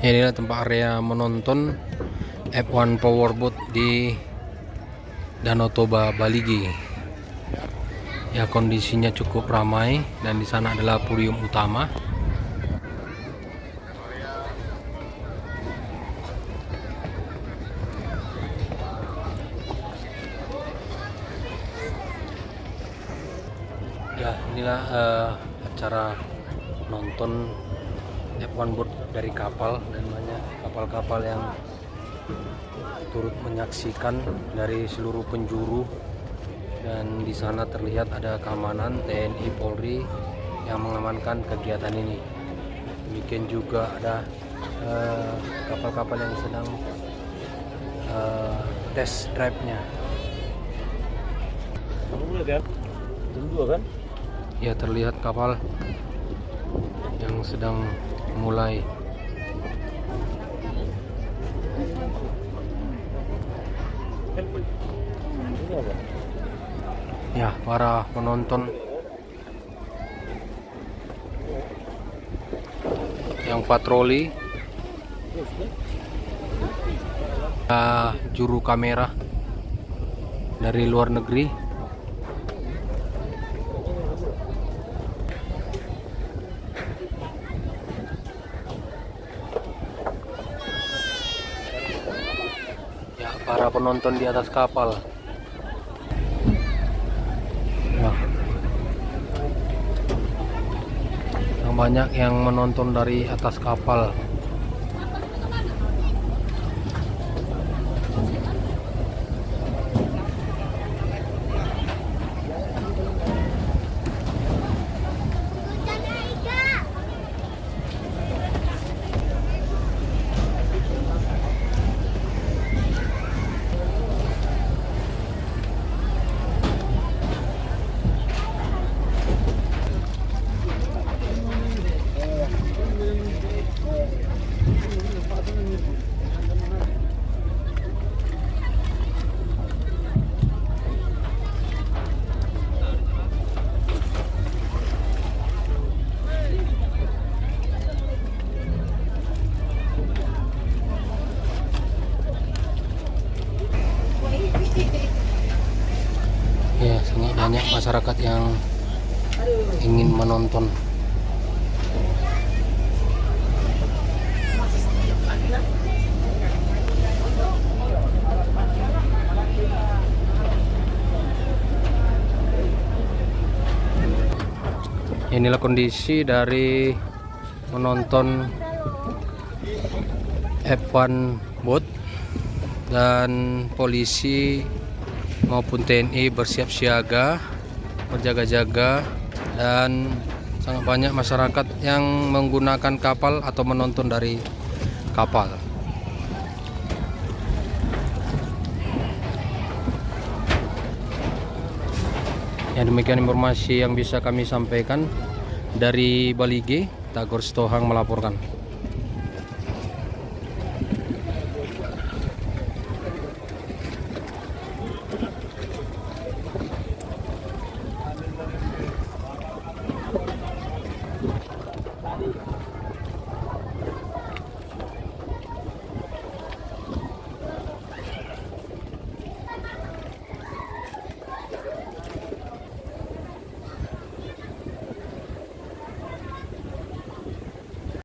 Inilah tempat area menonton F1 Powerboat di Danau Toba, Baligi. Ya, kondisinya cukup ramai dan di sana adalah podium utama. Ya, inilah acara nonton F1 boat dari kapal, dan banyak kapal-kapal yang turut menyaksikan dari seluruh penjuru. Dan di sana terlihat ada keamanan TNI Polri yang mengamankan kegiatan ini. Demikian juga ada kapal-kapal yang sedang test drive-nya. Ya, terlihat kapal yang sedang mulai. Ya, para penonton yang patroli, juru kamera dari luar negeri. Ya, para penonton di atas kapal. Nah, banyak yang menonton dari atas kapal. Ya, sangat banyak masyarakat yang ingin menonton. Inilah kondisi dari menonton F1 boat, dan polisi maupun TNI bersiap siaga, berjaga-jaga, dan sangat banyak masyarakat yang menggunakan kapal atau menonton dari kapal. Ya, demikian informasi yang bisa kami sampaikan dari Baligi. Tagor Sitohang melaporkan.